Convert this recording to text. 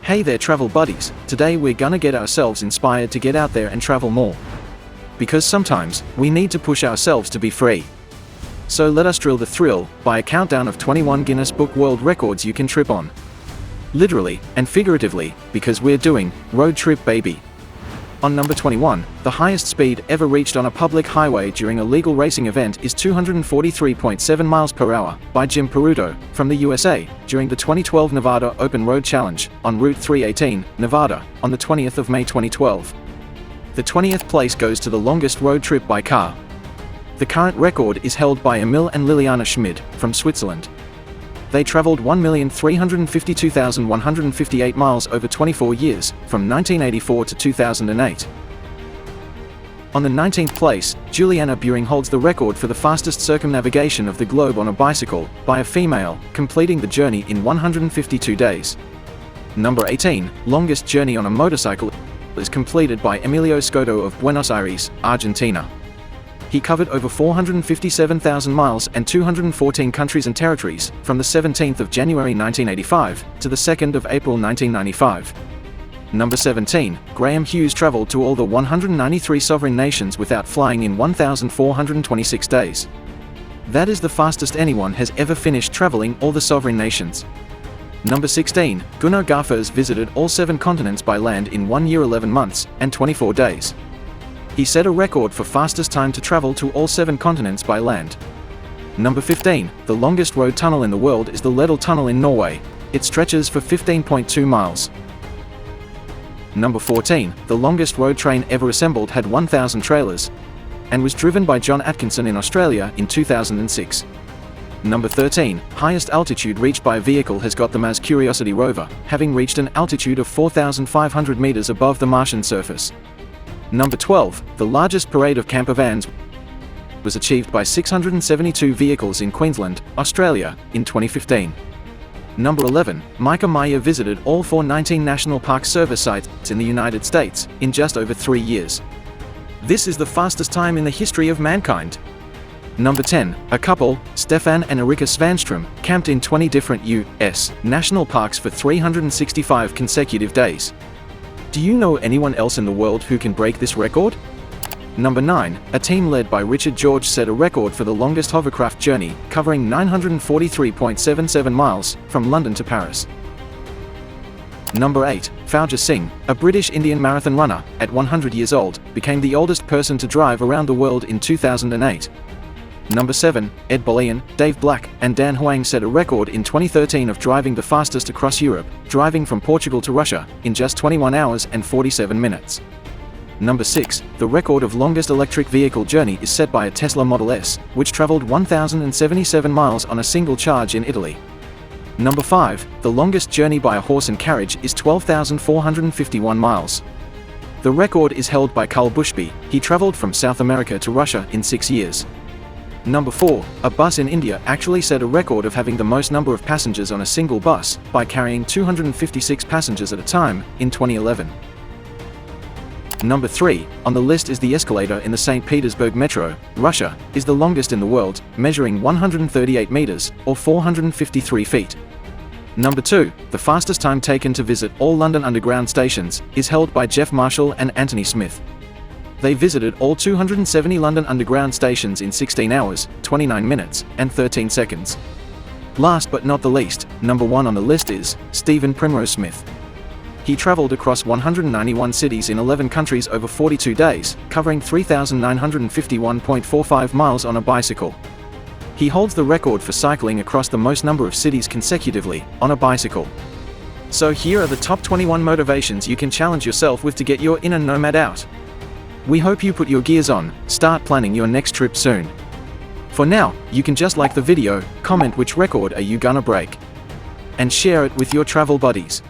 Hey there travel buddies, today we're gonna get ourselves inspired to get out there and travel more. Because sometimes, we need to push ourselves to be free. So let us drill the thrill by a countdown of 21 Guinness Book World Records you can trip on. Literally and figuratively, because we're doing road trip baby. On number 21, the highest speed ever reached on a public highway during a legal racing event is 243.7 miles per hour by Jim Peruto from the USA during the 2012 Nevada Open Road Challenge on Route 318, Nevada, on the 20th of May 2012. The 20th place goes to the longest road trip by car. The current record is held by Emil and Liliana Schmid from Switzerland. They traveled 1,352,158 miles over 24 years, from 1984 to 2008. On the 19th place, Juliana Buring holds the record for the fastest circumnavigation of the globe on a bicycle, by a female, completing the journey in 152 days. Number 18, longest journey on a motorcycle, is completed by Emilio Scotto of Buenos Aires, Argentina. He covered over 457,000 miles and 214 countries and territories, from the 17th of January 1985 to the 2nd of April 1995. Number 17, Graham Hughes traveled to all the 193 sovereign nations without flying in 1,426 days. That is the fastest anyone has ever finished traveling all the sovereign nations. Number 16, Gunnar Garfers visited all 7 continents by land in 1 year 11 months and 24 days. He set a record for fastest time to travel to all 7 continents by land. Number 15, the longest road tunnel in the world is the Ledal Tunnel in Norway. It stretches for 15.2 miles. Number 14, the longest road train ever assembled had 1,000 trailers, and was driven by John Atkinson in Australia in 2006. Number 13, highest altitude reached by a vehicle has got the Mars Curiosity rover, having reached an altitude of 4,500 meters above the Martian surface. Number 12, the largest parade of camper vans was achieved by 672 vehicles in Queensland, Australia, in 2015. Number 11, Micah Meyer visited all 419 National Park Service sites in the United States in just over 3 years. This is the fastest time in the history of mankind. Number 10, a couple, Stefan and Erika Svanström, camped in 20 different U.S. national parks for 365 consecutive days. Do you know anyone else in the world who can break this record? Number 9, a team led by Richard George set a record for the longest hovercraft journey, covering 943.77 miles, from London to Paris. Number 8, Fauja Singh, a British Indian marathon runner, at 100 years old, became the oldest person to drive around the world in 2008. Number 7, Ed Bolian, Dave Black, and Dan Huang set a record in 2013 of driving the fastest across Europe, driving from Portugal to Russia, in just 21 hours and 47 minutes. Number 6, the record of longest electric vehicle journey is set by a Tesla Model S, which traveled 1,077 miles on a single charge in Italy. Number 5, the longest journey by a horse and carriage is 12,451 miles. The record is held by Carl Bushby. He traveled from South America to Russia in 6 years. Number 4, a bus in India actually set a record of having the most number of passengers on a single bus, by carrying 256 passengers at a time, in 2011. Number 3, on the list is the escalator in the St. Petersburg Metro, Russia, is the longest in the world, measuring 138 meters, or 453 feet. Number 2, the fastest time taken to visit all London Underground stations, is held by Jeff Marshall and Anthony Smith. They visited all 270 London Underground stations in 16 hours, 29 minutes, and 13 seconds. Last but not the least, number 1 on the list is Stephen Primrose Smith. He traveled across 191 cities in 11 countries over 42 days, covering 3,951.45 miles on a bicycle. He holds the record for cycling across the most number of cities consecutively, on a bicycle. So here are the top 21 motivations you can challenge yourself with to get your inner nomad out. We hope you put your gears on, start planning your next trip soon. For now, you can just like the video, comment which record are you gonna break, and share it with your travel buddies.